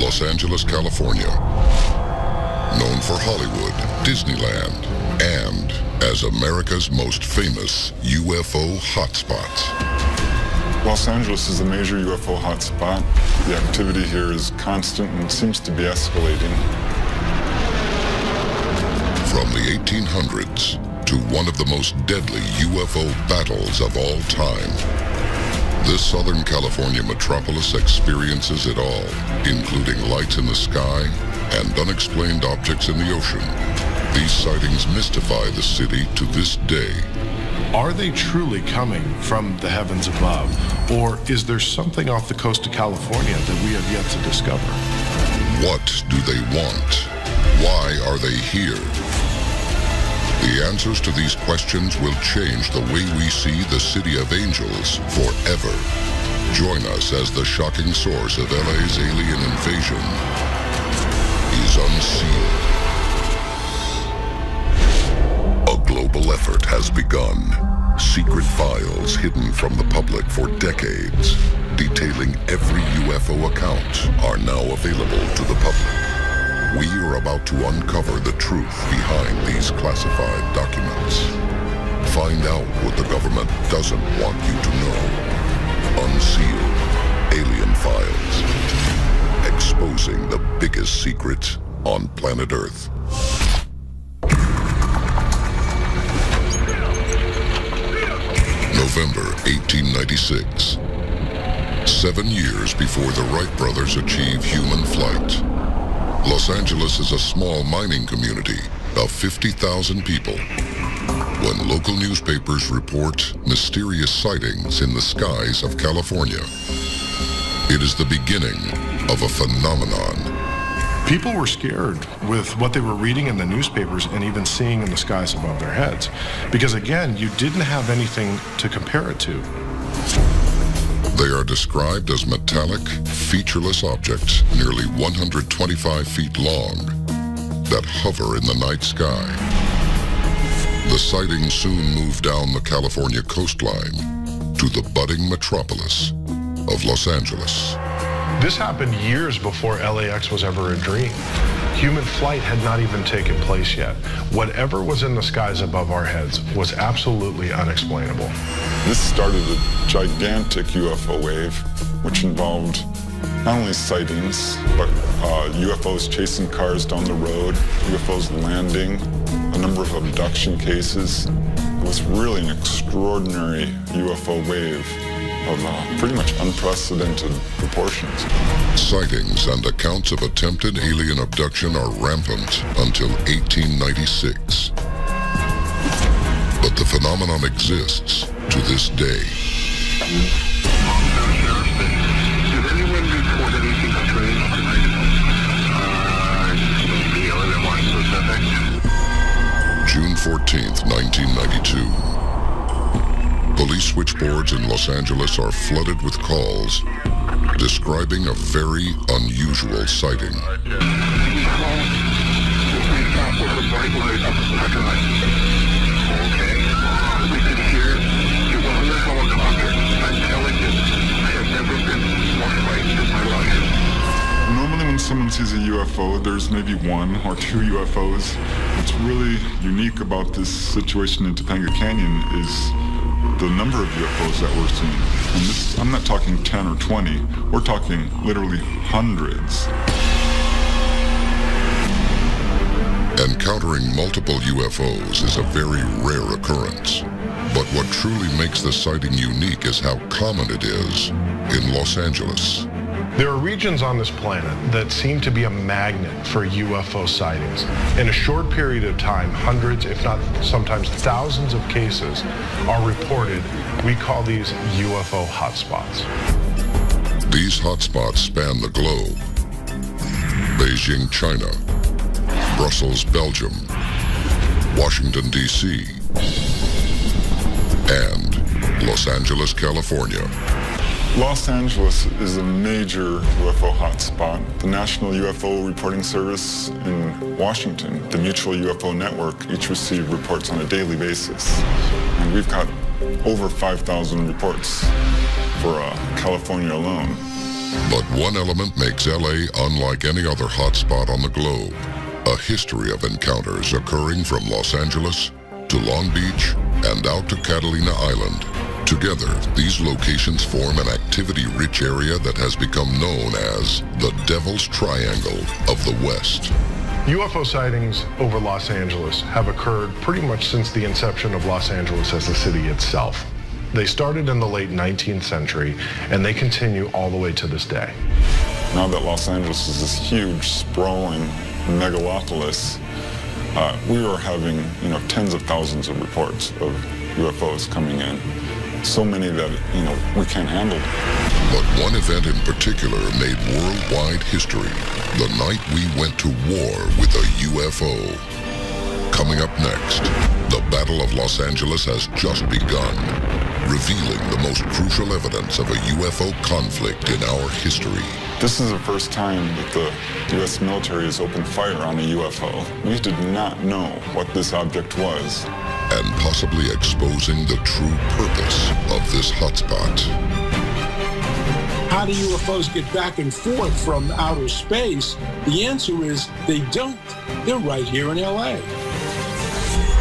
Los Angeles, California. Known for Hollywood, Disneyland, and as America's most famous UFO hotspot. Los Angeles is a major UFO hotspot. The activity here is constant and seems to be escalating. From the 1800s to one of the most deadly UFO battles of all time, this Southern California metropolis experiences it all, including lights in the sky and unexplained objects in the ocean. These sightings mystify the city to this day. Are they truly coming from the heavens above, or is there something off the coast of California that we have yet to discover? What do they want? Why are they here? The answers to these questions will change the way we see the City of Angels forever. Join us as the shocking source of LA's alien invasion is unsealed. A global effort has begun. Secret files hidden from the public for decades, detailing every UFO account, are now available to the public. We are about to uncover the truth behind these classified documents. Find out what the government doesn't want you to know. Unsealed Alien Files. Exposing the biggest secret on planet Earth. November 1896. 7 years before the Wright brothers achieve human flight. Los Angeles is a small mining community of 50,000 people when local newspapers report mysterious sightings in the skies of California. It is the beginning of a phenomenon. People were scared with what they were reading in the newspapers and even seeing in the skies above their heads. Because again, you didn't have anything to compare it to. They are described as metallic, featureless objects nearly 125 feet long that hover in the night sky. The sightings soon moved down the California coastline to the budding metropolis of Los Angeles. This happened years before LAX was ever a dream. Human flight had not even taken place yet. Whatever was in the skies above our heads was absolutely unexplainable. This started a gigantic UFO wave, which involved not only sightings, but UFOs chasing cars down the road, UFOs landing, a number of abduction cases. It was really an extraordinary UFO wave of pretty much unprecedented proportions. Sightings and accounts of attempted alien abduction are rampant until 1896. But the phenomenon exists to this day. Did anyone report anything strange tonight? June 14th, 1992. Police switchboards in Los Angeles are flooded with calls describing a very unusual sighting. Normally when someone sees a UFO, there's maybe one or two UFOs. What's really unique about this situation in Topanga Canyon is the number of UFOs that we're seeing. And this, I'm not talking 10 or 20, we're talking literally hundreds. Encountering multiple UFOs is a very rare occurrence. But what truly makes the sighting unique is how common it is in Los Angeles. There are regions on this planet that seem to be a magnet for UFO sightings. In a short period of time, hundreds, if not sometimes thousands of cases are reported. We call these UFO hotspots. These hotspots span the globe. Beijing, China, Brussels, Belgium, Washington, D.C., and Los Angeles, California. Los Angeles is a major UFO hotspot. The National UFO Reporting Service in Washington, the Mutual UFO Network, each receive reports on a daily basis. And we've got over 5,000 reports for California alone. But one element makes LA unlike any other hotspot on the globe. A history of encounters occurring from Los Angeles to Long Beach and out to Catalina Island. Together, these locations form an activity-rich area that has become known as the Devil's Triangle of the West. UFO sightings over Los Angeles have occurred pretty much since the inception of Los Angeles as the city itself. They started in the late 19th century, and they continue all the way to this day. Now that Los Angeles is this huge, sprawling megalopolis, we are having, tens of thousands of reports of UFOs coming in. So many that, we can't handle. But one event in particular made worldwide history. The night we went to war with a UFO. Coming up next, the Battle of Los Angeles has just begun, revealing the most crucial evidence of a UFO conflict in our history. This is the first time that the U.S. military has opened fire on a UFO. We did not know what this object was. And possibly exposing the true purpose of this hotspot. How do UFOs get back and forth from outer space? The answer is they don't. They're right here in LA.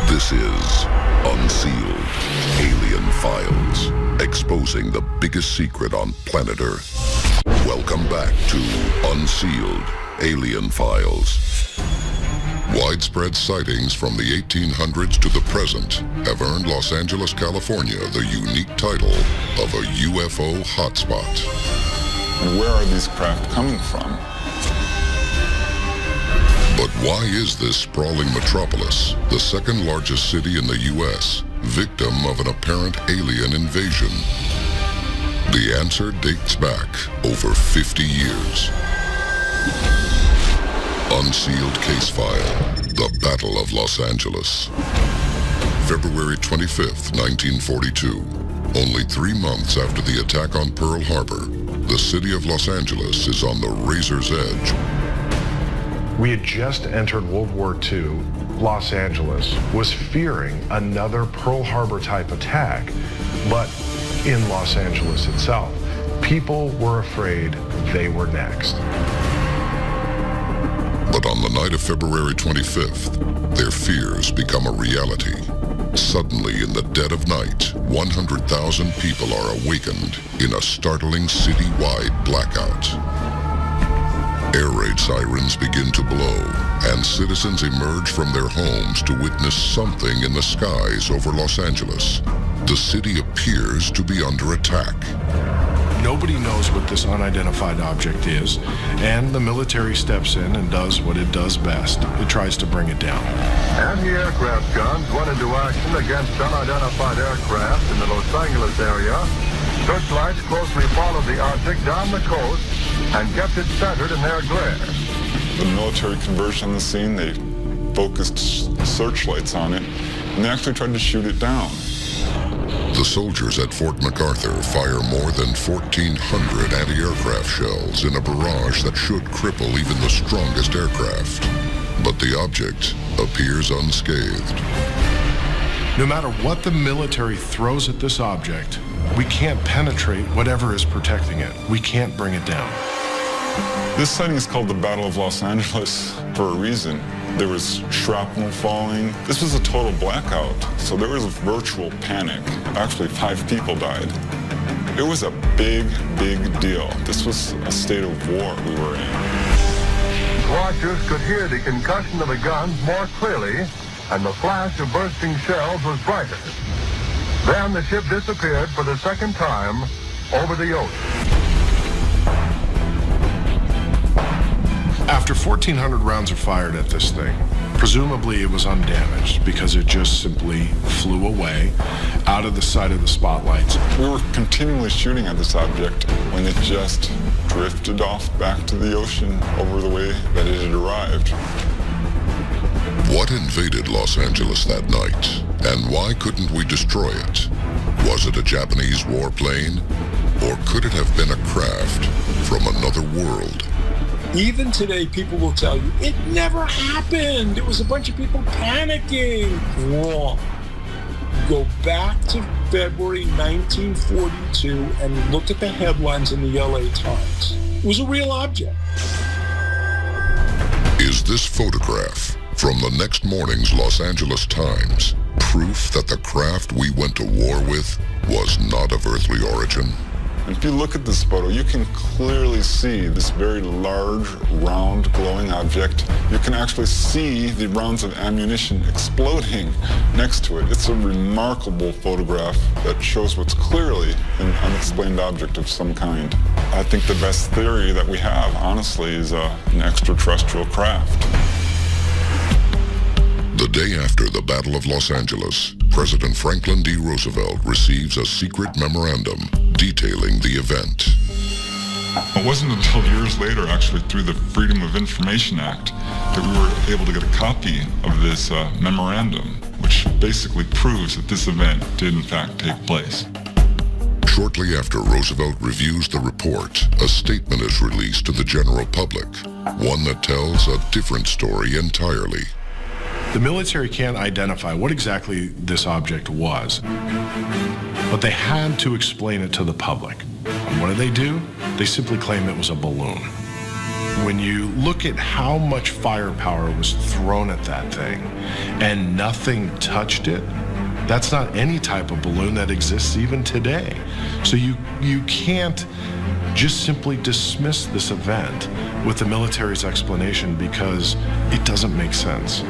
This is Unsealed Alien Files, exposing the biggest secret on planet Earth. Welcome back to Unsealed Alien Files. Widespread sightings from the 1800s to the present have earned Los Angeles, California, the unique title of a UFO hotspot. And where are these craft coming from? But why is this sprawling metropolis, the second largest city in the U.S., victim of an apparent alien invasion? The answer dates back over 50 years. Unsealed Case File, The Battle of Los Angeles. February 25th, 1942. Only 3 months after the attack on Pearl Harbor, the city of Los Angeles is on the razor's edge. We had just entered World War II. Los Angeles was fearing another Pearl Harbor type attack, but in Los Angeles itself, people were afraid they were next. But on the night of February 25th, their fears become a reality. Suddenly, in the dead of night, 100,000 people are awakened in a startling city-wide blackout. Air raid sirens begin to blow, and citizens emerge from their homes to witness something in the skies over Los Angeles. The city appears to be under attack. Nobody knows what this unidentified object is, and the military steps in and does what it does best. It tries to bring it down. Anti-aircraft guns went into action against unidentified aircraft in the Los Angeles area. Searchlights closely followed the object down the coast and kept it centered in their glare. The military converged on the scene. They focused searchlights on it, and they actually tried to shoot it down. The soldiers at Fort MacArthur fire more than 1,400 anti-aircraft shells in a barrage that should cripple even the strongest aircraft. But the object appears unscathed. No matter what the military throws at this object, we can't penetrate whatever is protecting it. We can't bring it down. This sighting is called the Battle of Los Angeles for a reason. There was shrapnel falling. This was a total blackout, so there was a virtual panic. Actually, 5 people died. It was a big, big deal. This was a state of war we were in. Watchers could hear the concussion of the guns more clearly, and the flash of bursting shells was brighter. Then the ship disappeared for the second time over the ocean. After 1,400 rounds are fired at this thing, presumably it was undamaged because it just simply flew away out of the sight of the spotlights. We were continually shooting at this object when it just drifted off back to the ocean over the way that it had arrived. What invaded Los Angeles that night, and why couldn't we destroy it? Was it a Japanese warplane, or could it have been a craft from another world? Even today, people will tell you, it never happened. It was a bunch of people panicking. Wrong. Go back to February 1942 and look at the headlines in the LA Times. It was a real object. Is this photograph from the next morning's Los Angeles Times proof that the craft we went to war with was not of earthly origin? If you look at this photo, you can clearly see this very large, round, glowing object. You can actually see the rounds of ammunition exploding next to it. It's a remarkable photograph that shows what's clearly an unexplained object of some kind. I think the best theory that we have, honestly, is an extraterrestrial craft. The day after the Battle of Los Angeles, President Franklin D. Roosevelt receives a secret memorandum detailing the event. It wasn't until years later, actually, through the Freedom of Information Act, that we were able to get a copy of this memorandum, which basically proves that this event did in fact take place. Shortly after Roosevelt reviews the report, a statement is released to the general public, one that tells a different story entirely. The military can't identify what exactly this object was, but they had to explain it to the public. And what do? They simply claim it was a balloon. When you look at how much firepower was thrown at that thing and nothing touched it, that's not any type of balloon that exists even today. So you can't just simply dismiss this event with the military's explanation because it doesn't make sense.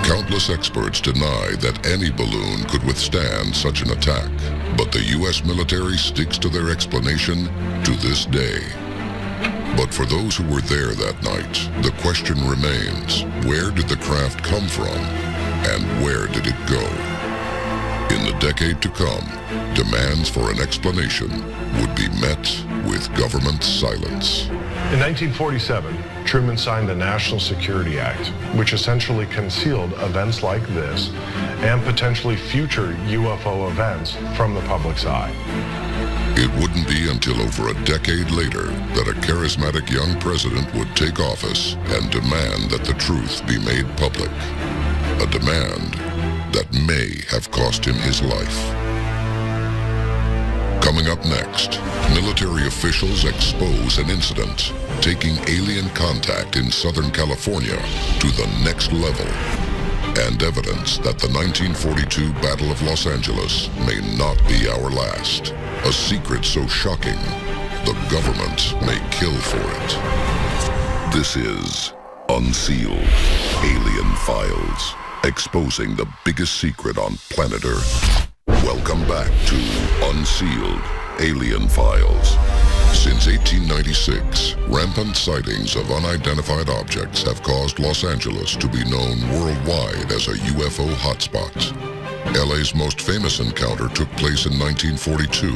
Countless experts deny that any balloon could withstand such an attack, but the U.S. military sticks to their explanation to this day. But for those who were there that night, the question remains, where did the craft come from, and where did it go? In the decade to come, demands for an explanation would be met with government silence. In 1947, Truman signed the National Security Act, which essentially concealed events like this and potentially future UFO events from the public's eye. It wouldn't be until over a decade later that a charismatic young president would take office and demand that the truth be made public. A demand that may have cost him his life. Coming up next, military officials expose an incident taking alien contact in Southern California to the next level, and evidence that the 1942 Battle of Los Angeles may not be our last. A secret so shocking, the government may kill for it. This is Unsealed Alien Files, exposing the biggest secret on planet Earth. Welcome back to Unsealed Alien Files. Since 1896, rampant sightings of unidentified objects have caused Los Angeles to be known worldwide as a UFO hotspot. LA's most famous encounter took place in 1942,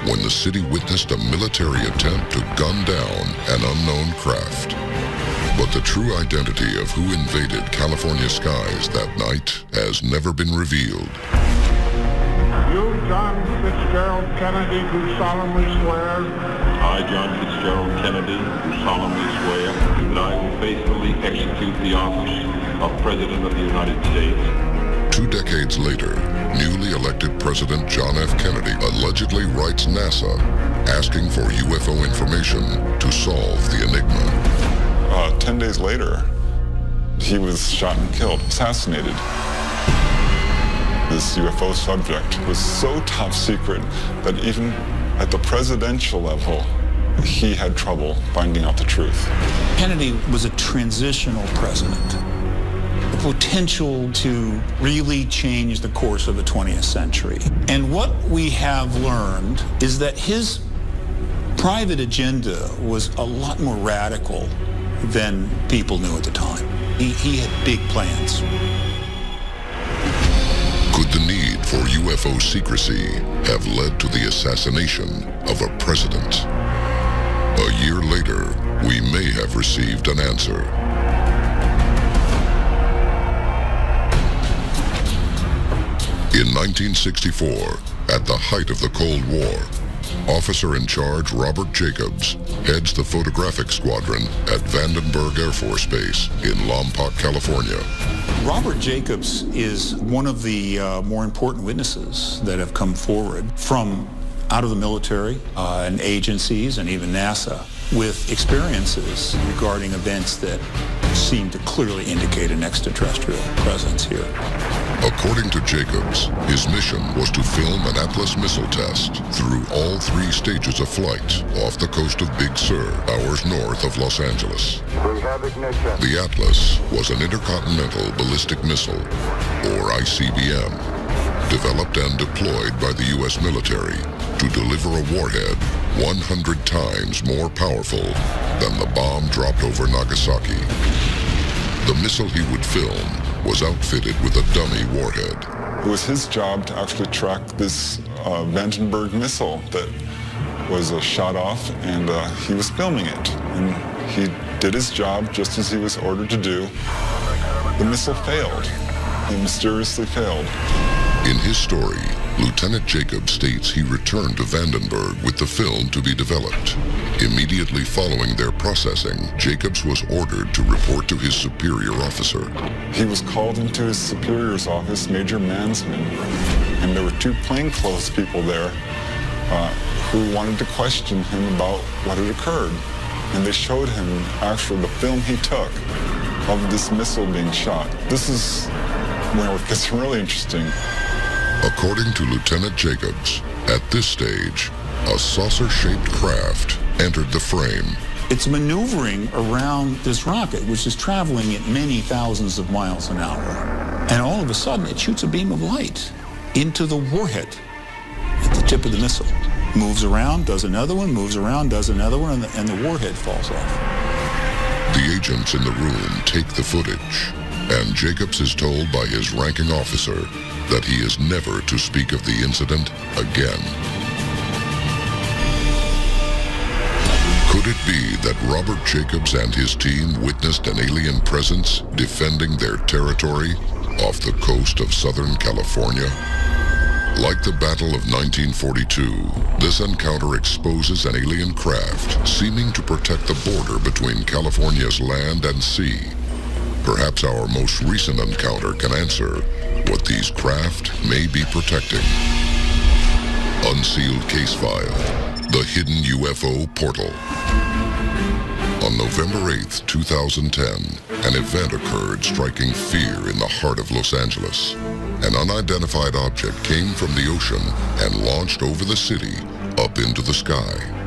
when the city witnessed a military attempt to gun down an unknown craft. But the true identity of who invaded California skies that night has never been revealed. You, John Fitzgerald Kennedy, do solemnly swear. I, John Fitzgerald Kennedy, do solemnly swear that I will faithfully execute the office of President of the United States. 2 decades later, newly elected President John F. Kennedy allegedly writes NASA asking for UFO information to solve the enigma. 10 days later, he was shot and killed, assassinated. This UFO subject was so top secret that even at the presidential level, he had trouble finding out the truth. Kennedy was a transitional president, the potential to really change the course of the 20th century. And what we have learned is that his private agenda was a lot more radical than people knew at the time. He had big plans. Could the need for UFO secrecy have led to the assassination of a president? A year later, we may have received an answer. In 1964, at the height of the Cold War, Officer in charge Robert Jacobs heads the photographic squadron at Vandenberg Air Force Base in Lompoc, California. Robert Jacobs is one of the more important witnesses that have come forward from out of the military and agencies and even NASA with experiences regarding events that seem to clearly indicate an extraterrestrial presence here. According to Jacobs, his mission was to film an Atlas missile test through all 3 stages of flight off the coast of Big Sur, hours north of Los Angeles. We have ignition. The Atlas was an intercontinental ballistic missile, or ICBM, developed and deployed by the U.S. military to deliver a warhead 100 times more powerful than the bomb dropped over Nagasaki. The missile he would film was outfitted with a dummy warhead. It was his job to actually track this Vandenberg missile that was shot off, and he was filming it. And he did his job just as he was ordered to do. The missile failed. It mysteriously failed. In his story, Lieutenant Jacobs states he returned to Vandenberg with the film to be developed. Immediately following their processing, Jacobs was ordered to report to his superior officer. He was called into his superior's office, Major Mansman, and there were 2 plainclothes people there who wanted to question him about what had occurred. And they showed him actually the film he took of this missile being shot. This is where it gets really interesting. According to Lieutenant Jacobs, at this stage, a saucer-shaped craft entered the frame. It's maneuvering around this rocket, which is traveling at many thousands of miles an hour. And all of a sudden, it shoots a beam of light into the warhead at the tip of the missile. Moves around, does another one, moves around, does another one, and the warhead falls off. The agents in the room take the footage, and Jacobs is told by his ranking officer that he is never to speak of the incident again. Could it be that Robert Jacobs and his team witnessed an alien presence defending their territory off the coast of Southern California? Like the Battle of 1942, this encounter exposes an alien craft seeming to protect the border between California's land and sea. Perhaps our most recent encounter can answer what these craft may be protecting. Unsealed Case File, The Hidden UFO Portal. On November 8, 2010, an event occurred striking fear in the heart of Los Angeles. An unidentified object came from the ocean and launched over the city up into the sky.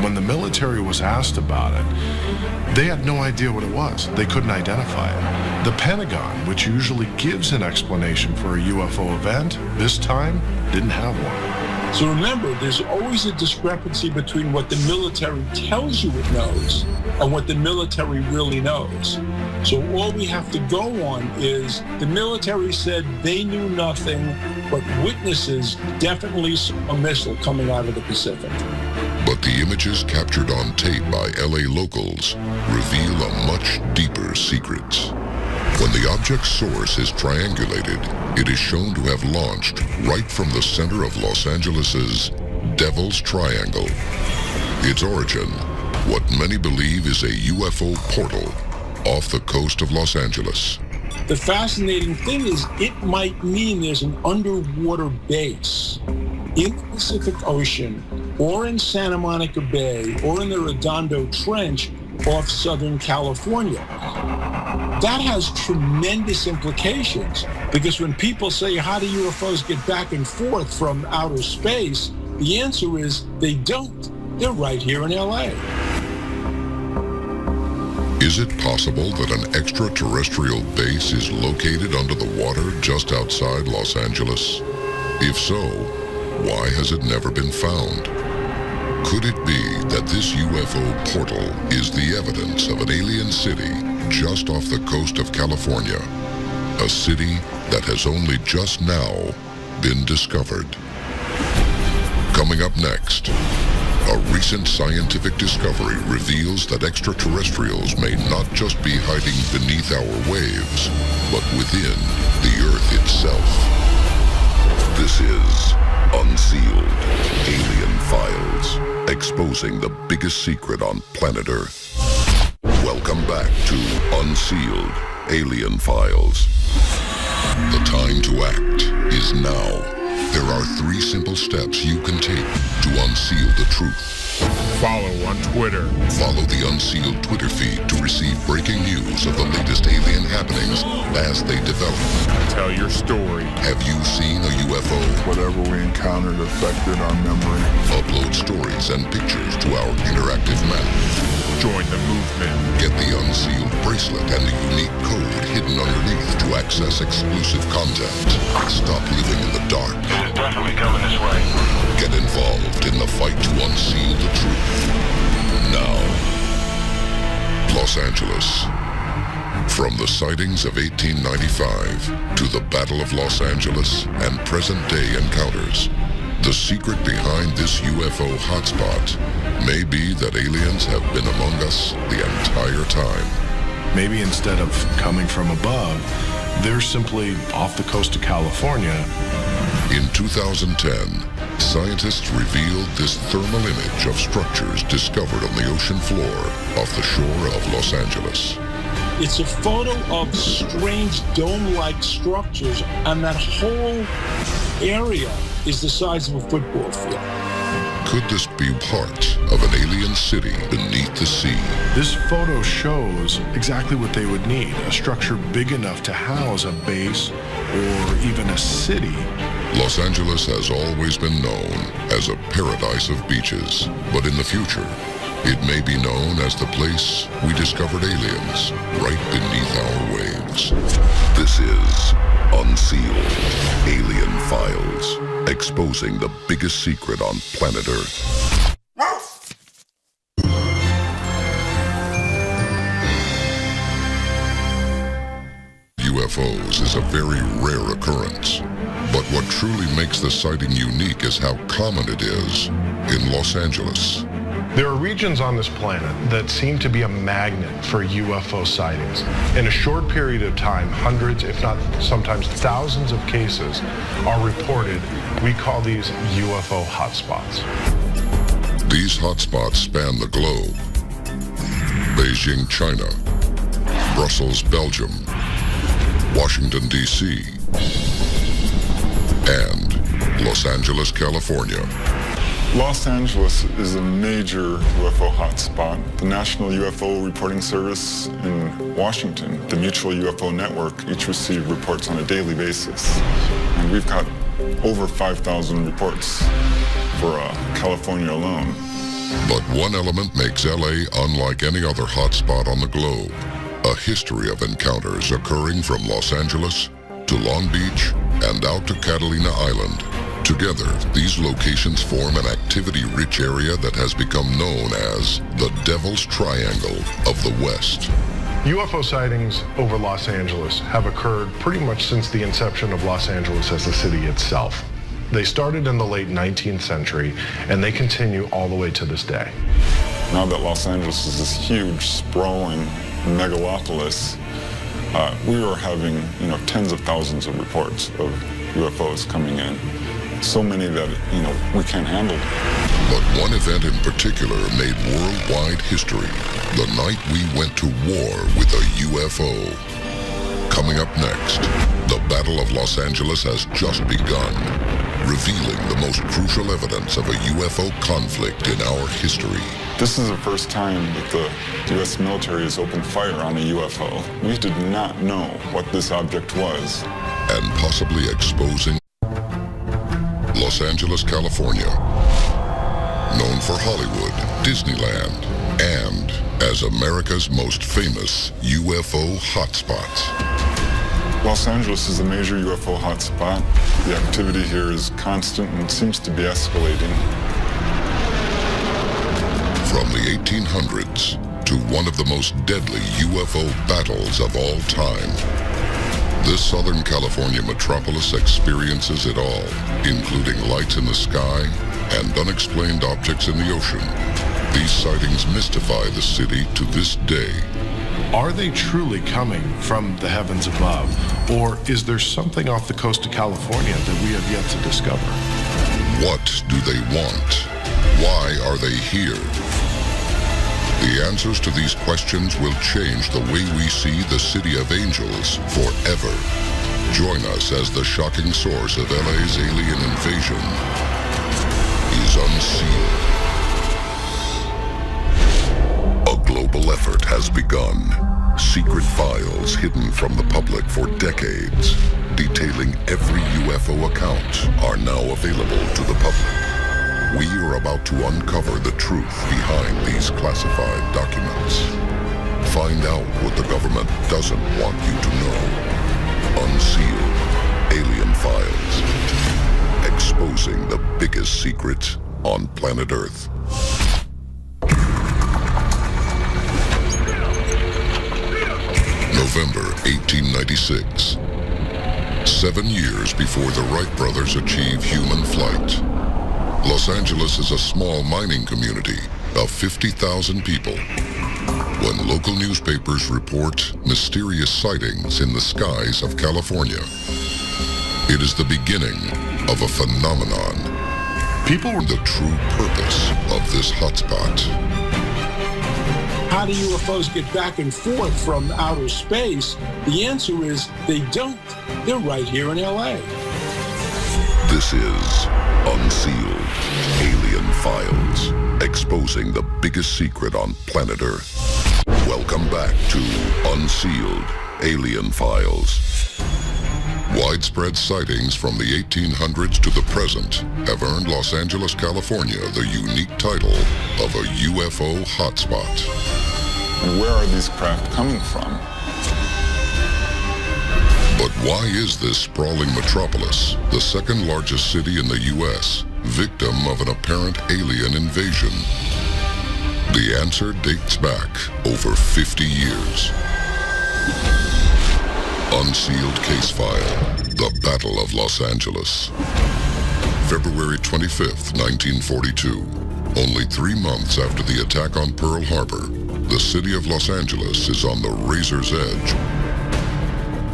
When the military was asked about it, they had no idea what it was. They couldn't identify it. The Pentagon, which usually gives an explanation for a UFO event, this time didn't have one. So remember, there's always a discrepancy between what the military tells you it knows and what the military really knows. So all we have to go on is the military said they knew nothing, but witnesses definitely saw a missile coming out of the Pacific. But the images captured on tape by LA locals reveal a much deeper secret. When the object's source is triangulated, it is shown to have launched right from the center of Los Angeles's Devil's Triangle. Its origin, what many believe is a UFO portal off the coast of Los Angeles. The fascinating thing is it might mean there's an underwater base in the Pacific Ocean or in Santa Monica Bay or in the Redondo Trench off Southern California. That has tremendous implications because when people say, how do UFOs get back and forth from outer space? The answer is they don't. They're right here in LA. Is it possible that an extraterrestrial base is located under the water just outside Los Angeles? If so, why has it never been found? Could it be that this UFO portal is the evidence of an alien city just off the coast of California? A city that has only just now been discovered. Coming up next, a recent scientific discovery reveals that extraterrestrials may not just be hiding beneath our waves, but within the Earth itself. This is Unsealed Alien Files, exposing the biggest secret on planet Earth. Welcome back to Unsealed Alien Files. The time to act is now. There are 3 simple steps you can take to unseal the truth. Follow on Twitter. Follow the Unsealed Twitter feed to receive breaking news of the latest alien happenings as they develop. Tell your story. Have you seen a UFO? Whatever we encountered affected our memory. Upload stories and pictures to our interactive map. Join the movement. Get the Unsealed bracelet and the unique code hidden underneath to access exclusive content. Stop living in the dark. It is definitely coming this way. Get involved in the fight to unseal the truth. Now, Los Angeles. From the sightings of 1895 to the Battle of Los Angeles and present-day encounters, the secret behind this UFO hotspot may be that aliens have been among us the entire time. Maybe instead of coming from above, they're simply off the coast of California. In 2010, scientists revealed this thermal image of structures discovered on the ocean floor off the shore of Los Angeles. It's a photo of strange dome-like structures, and that whole area is the size of a football field. Could this be part of an alien city beneath the sea? This photo shows exactly what they would need, a structure big enough to house a base or even a city. Los Angeles has always been known as a paradise of beaches, but in the future, it may be known as the place we discovered aliens right beneath our waves. This is Unsealed Alien Files, exposing the biggest secret on planet Earth. UFOs is a very rare occurrence, but what truly makes the sighting unique is how common it is in Los Angeles. There are regions on this planet that seem to be a magnet for UFO sightings. In a short period of time, hundreds, if not sometimes thousands of cases are reported. We call these UFO hotspots. These hotspots span the globe. Beijing, China, Brussels, Belgium, Washington, D.C., and Los Angeles, California. Los Angeles is a major UFO hotspot. The National UFO Reporting Service in Washington, the Mutual UFO Network, each receive reports on a daily basis. And we've got over 5,000 reports for California alone. But one element makes LA unlike any other hotspot on the globe. A history of encounters occurring from Los Angeles to Long Beach and out to Catalina Island. Together, these locations form an activity-rich area that has become known as the Devil's Triangle of the West. UFO sightings over Los Angeles have occurred pretty much since the inception of Los Angeles as the city itself. They started in the late 19th century, and they continue all the way to this day. Now that Los Angeles is this huge, sprawling megalopolis, we are having, tens of thousands of reports of UFOs coming in. So many that, we can't handle. But one event in particular made worldwide history. The night we went to war with a UFO. Coming up next, the Battle of Los Angeles has just begun, revealing the most crucial evidence of a UFO conflict in our history. This is the first time that the U.S. military has opened fire on a UFO. We did not know what this object was. And possibly exposing Los Angeles, California, known for Hollywood, Disneyland, and as America's most famous UFO hotspots. Los Angeles is a major UFO hotspot. The activity here is constant and seems to be escalating. From the 1800s to one of the most deadly UFO battles of all time, this Southern California metropolis experiences it all, including lights in the sky and unexplained objects in the ocean. These sightings mystify the city to this day. Are they truly coming from the heavens above, or is there something off the coast of California that we have yet to discover? What do they want? Why are they here? The answers to these questions will change the way we see the City of Angels forever. Join us as the shocking source of LA's alien invasion is unsealed. A global effort has begun. Secret files hidden from the public for decades, detailing every UFO account, are now available to the public. We are about to uncover the truth behind these classified documents. Find out what the government doesn't want you to know. Unsealed Alien Files. Exposing the biggest secret on planet Earth. November 1896. 7 years before the Wright brothers achieve human flight. Los Angeles is a small mining community of 50,000 people. When local newspapers report mysterious sightings in the skies of California, it is the beginning of a phenomenon. People are the true purpose of this hotspot. How do UFOs get back and forth from outer space? The answer is they don't. They're right here in LA. This is Unsealed Alien Files, exposing the biggest secret on planet Earth. Welcome back to Unsealed Alien Files. Widespread sightings from the 1800s to the present have earned Los Angeles, California the unique title of a UFO hotspot. Where are these craft coming from? But why is this sprawling metropolis, the second largest city in the U.S., victim of an apparent alien invasion? The answer dates back over 50 years. Unsealed case file, The Battle of Los Angeles. February 25th, 1942. Only 3 months after the attack on Pearl Harbor, the city of Los Angeles is on the razor's edge.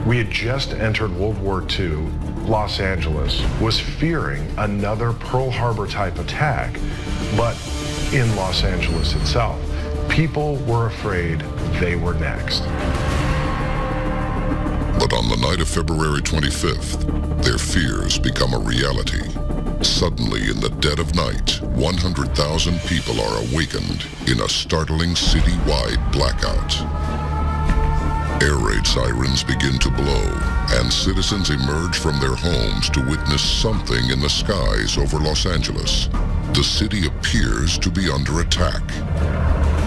We had just entered World War II. Los Angeles was fearing another Pearl Harbor type attack, but in Los Angeles itself, people were afraid they were next. But on the night of February 25th, their fears become a reality. Suddenly, in the dead of night, 100,000 people are awakened in a startling city-wide blackout. Air raid sirens begin to blow, and citizens emerge from their homes to witness something in the skies over Los Angeles. The city appears to be under attack.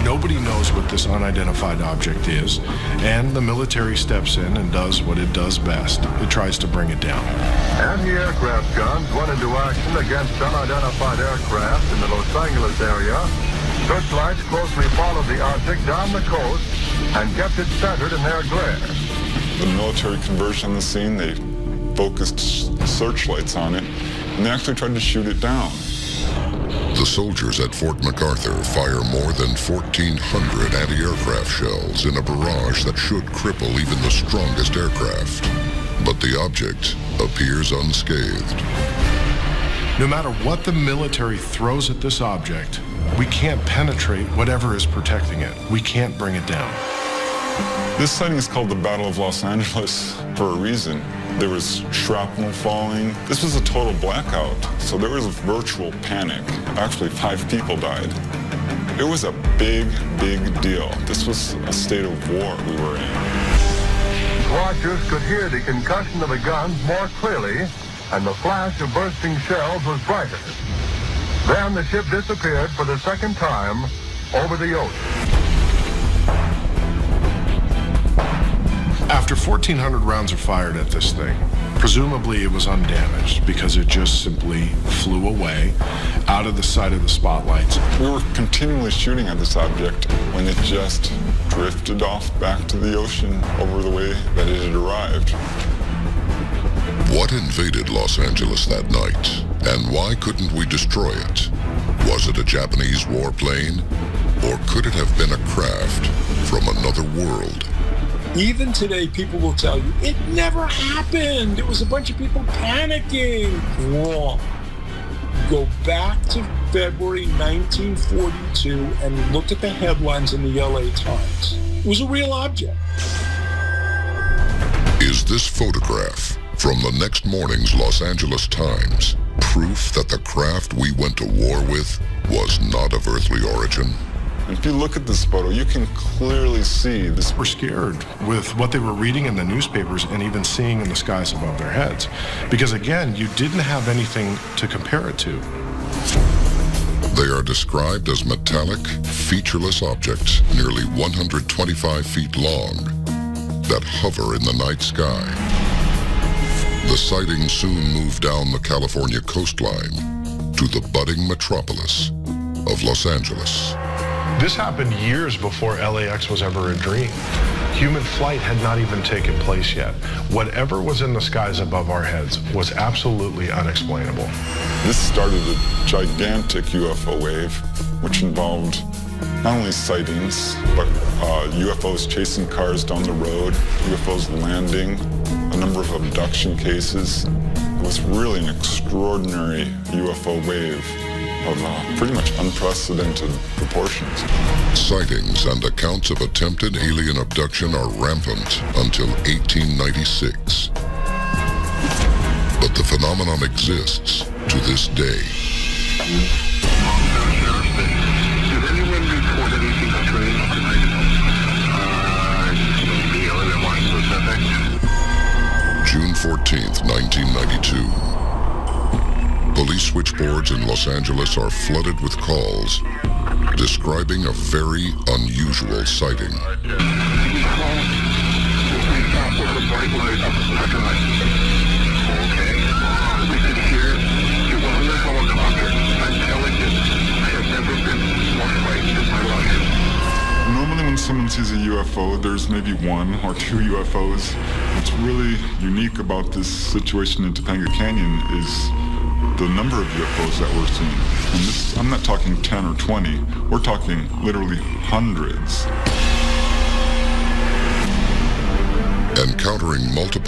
Nobody knows what this unidentified object is, and the military steps in and does what it does best. It tries to bring it down. Anti-aircraft guns went into action against unidentified aircraft in the Los Angeles area. Searchlights closely followed the object down the coast and kept it centered in their glare. The military converged on the scene. They focused searchlights on it, and they actually tried to shoot it down. The soldiers at Fort MacArthur fire more than 1,400 anti-aircraft shells in a barrage that should cripple even the strongest aircraft. But the object appears unscathed. No matter what the military throws at this object, we can't penetrate whatever is protecting it. We can't bring it down. This sighting is called the Battle of Los Angeles for a reason. There was shrapnel falling. This was a total blackout, so there was a virtual panic. Actually, 5 people died. It was a big, big deal. This was a state of war we were in. Watchers could hear the concussion of the guns more clearly, and the flash of bursting shells was brighter. Then the ship disappeared for the second time over the ocean. After 1,400 rounds are fired at this thing, presumably it was undamaged because it just simply flew away out of the sight of the spotlights. We were continually shooting at this object when it just drifted off back to the ocean over the way that it had arrived. What invaded Los Angeles that night, and why couldn't we destroy it? Was it a Japanese warplane, or could it have been a craft from another world? Even today, people will tell you, it never happened. It was a bunch of people panicking. Wrong. Go back to February 1942 and look at the headlines in the LA Times. It was a real object. Is this photograph from the next morning's Los Angeles Times proof that the craft we went to war with was not of earthly origin? If you look at this photo, you can clearly see this. Were scared with what they were reading in the newspapers and even seeing in the skies above their heads. Because again, you didn't have anything to compare it to. They are described as metallic, featureless objects nearly 125 feet long that hover in the night sky. The sighting soon moved down the California coastline to the budding metropolis of Los Angeles. This happened years before LAX was ever a dream. Human flight had not even taken place yet. Whatever was in the skies above our heads was absolutely unexplainable. This started a gigantic UFO wave, which involved not only sightings, but UFOs chasing cars down the road, UFOs landing, a number of abduction cases. It was really an extraordinary UFO wave of pretty much unprecedented proportions. Sightings and accounts of attempted alien abduction are rampant until 1896. But the phenomenon exists to this day. Did anyone report anything strange tonight? Maybe a little more specific. June 14th, 1992. Police switchboards in Los Angeles are flooded with calls describing a very unusual sighting. Normally when someone sees a UFO, there's maybe one or two UFOs. What's really unique about this situation in Topanga Canyon is the number of UFOs that we're seeing. And this, I'm not talking 10 or 20, we're talking literally hundreds. Encountering multiple